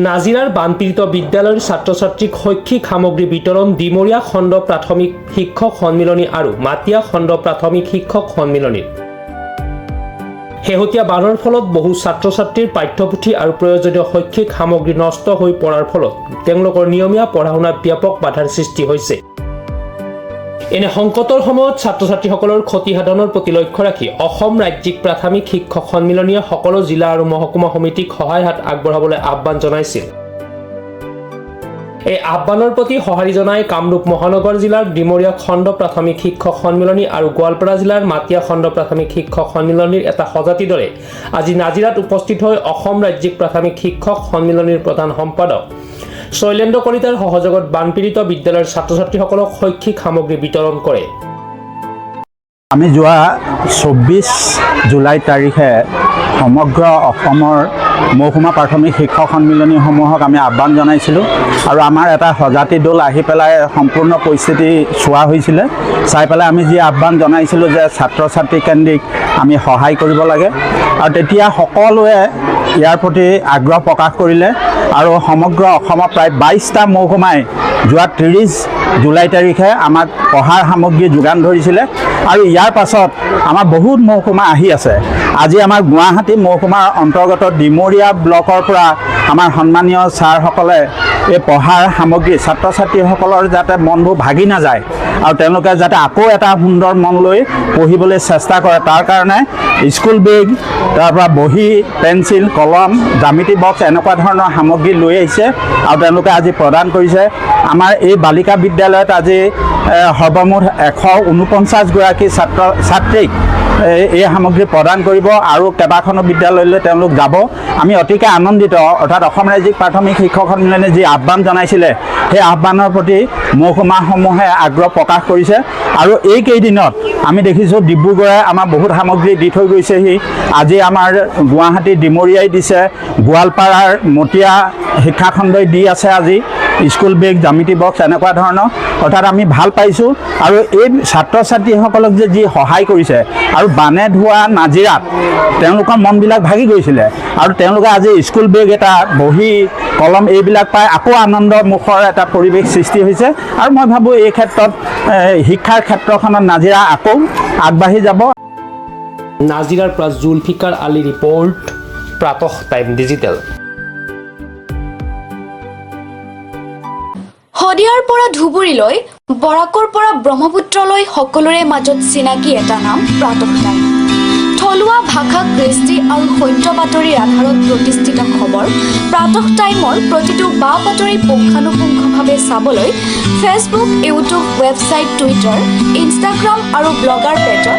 নাজিৰাৰ বানপীড়িত বিদ্যালয়ৰ ছাত্ৰ-ছাত্ৰীক শৈক্ষিক সামগ্ৰী বিতৰণ ডিমৰীয়া খণ্ড প্ৰাথমিক শিক্ষক সন্মিলনী আৰু মাটিয়া খণ্ড প্ৰাথমিক শিক্ষক সন্মিলনীৰ শেহতীয়া বানৰ ফলত বহু ছাত্ৰ-ছাত্ৰীৰ পাঠ্যপুথি আৰু প্ৰয়োজনীয় শৈক্ষিক সামগ্ৰী নষ্ট হৈ পৰাৰ ফলত তেওঁলোকৰ নিয়মীয়া পঢ়া-শুনাত ব্যাপক বাধাৰ সৃষ্টি হৈছে। এনে সংকটৰ সময়ত ছাত্ৰ-ছাত্ৰীসকলৰ ক্ষতিসাধনৰ প্ৰতি লক্ষ্য ৰাখি অসম ৰাজ্যিক প্ৰাথমিক শিক্ষক সন্মিলনীয়ে সকলো জিলা আৰু মহকুমা সমিতিক সহায় হাত আগবঢ়াবলৈ আহ্বান জনাইছিল। এই আহ্বানৰ প্ৰতি সঁহাৰি জনাই কামৰূপ মহানগৰ জিলাৰ ডিমৰীয়া খণ্ড প্ৰাথমিক শিক্ষক সন্মিলনী আৰু গোৱালপাৰা জিলাৰ মাটিয়া খণ্ড প্ৰাথমিক শিক্ষক সন্মিলনীৰ এটা সজাতি দলে আজি নাজিৰাত উপস্থিত হৈ অসম ৰাজ্যিক প্ৰাথমিক শিক্ষক সন্মিলনীৰ প্ৰধান সম্পাদক শৈলেন্দ্ৰ কলিতাৰ সহযোগত বানপীড়িত বিদ্যালয়ৰ ছাত্ৰ-ছাত্ৰীসকলক শৈক্ষিক সামগ্ৰী বিতৰণ কৰে। আমি যোৱা 24 জুলাই তাৰিখে সমগ্ৰ অসমৰ মহকুমা প্ৰাথমিক শিক্ষক সন্মিলনীসমূহক আমি আহ্বান জনাইছিলোঁ আৰু আমাৰ এটা সজাতি দল আহি পেলাই সম্পূৰ্ণ পৰিস্থিতি চোৱা হৈছিলে। চাই পেলাই আমি যি আহ্বান জনাইছিলোঁ যে ছাত্ৰ ছাত্ৰী কেন্দ্ৰিক আমি সহায় কৰিব লাগে আৰু তেতিয়া সকলোৱে ইয়াৰ প্ৰতি আগ্ৰহ প্ৰকাশ কৰিলে আৰু সমগ্ৰ অসমৰ প্ৰায় 22টা মহকুমাই যোৱা 30 জুলাই তাৰিখে আমাক পঢ়াৰ সামগ্ৰী যোগান ধৰিছিলে আৰু ইয়াৰ পাছত আমাৰ বহুত মহকুমা আহি আছে। আজি আমাৰ গুৱাহাটী মহকুমাৰ অন্তৰ্গত ডিমৰীয়া ব্লকৰ পৰা আমাৰ সন্মানীয় ছাৰসকলে এই পঢ়াৰ সামগ্ৰী ছাত্ৰ ছাত্ৰীসকলৰ যাতে মনবোৰ ভাগি নাযায় আৰু তেওঁলোকে যাতে আকৌ এটা সুন্দৰ মন লৈ পঢ়িবলৈ চেষ্টা কৰে, তাৰ কাৰণে স্কুল বেগ, তাৰপৰা বহী, পেঞ্চিল, কলম, জ্যামিতি বক্স এনেকুৱা ধৰণৰ সামগ্ৰী লৈ আহিছে আৰু তেওঁলোকে আজি প্ৰদান কৰিছে। আমাৰ এই বালিকা বিদ্যালয়ত আজি সৰ্বমুঠ 149 গৰাকী ছাত্ৰ ছাত্ৰীক এই সামগ্ৰী প্ৰদান কৰিব আৰু কেইবাখনো বিদ্যালয়লৈ তেওঁলোক যাব। আমি অতিকে আনন্দিত। অৰ্থাৎ অসম ৰাজ্যিক প্ৰাথমিক শিক্ষক সন্মিলনে যি আহ্বান জনাইছিলে সেই আহ্বানৰ প্ৰতি মহকুমাসমূহে আগ্ৰহ প্ৰকাশ কৰিছে আৰু এইকেইদিনত আমি দেখিছোঁ ডিব্ৰুগড়ে আমাৰ বহুত সামগ্ৰী দি থৈ গৈছেহি। আজি আমাৰ গুৱাহাটী ডিমৰীয়াই দিছে, গোৱালপাৰাৰ মটীয়া শিক্ষাখণ্ডই দি আছে আজি স্কুল বেগ, জ্যামিতি বক্স এনেকুৱা ধৰণৰ। অৰ্থাৎ আমি ভাল পাইছোঁ আৰু এই ছাত্ৰ ছাত্ৰীসকলক যে যি সহায় কৰিছে আৰু বানে ধোৱা নাজিৰাত তেওঁলোকৰ মনবিলাক ভাগি গৈছিলে আৰু তেওঁলোকে আজি স্কুল বেগ এটা, বহী, কলম এইবিলাক পাই আকৌ আনন্দমুখৰ এটা পৰিৱেশ সৃষ্টি হৈছে আৰু মই ভাবোঁ এই ক্ষেত্ৰত শিক্ষাৰ ক্ষেত্ৰখনত নাজিৰা আকৌ আগবাঢ়ি যাব। নাজিৰাৰ পৰা জুলফিকাৰ আলী ৰিপৰ্ট, প্ৰাতঃ টাইম ডিজিটেল। শদিয়াৰ পৰা ধুবুৰীলৈ, বৰাকৰ পৰা ব্ৰহ্মপুত্ৰলৈ সকলোৰে মাজত চিনাকি এটা নাম প্ৰাতঃ টাইম। থলুৱা ভাষা, কৃষ্টি আৰু সত্য বাতৰিৰ আধাৰত প্ৰতিষ্ঠিত খবৰ প্ৰাতঃ টাইমৰ প্ৰতিটো বা বাতৰি পুংখানুপুংখভাৱে চাবলৈ Facebook, YouTube, website, Twitter, Instagram আৰু ব্লগাৰ পেজত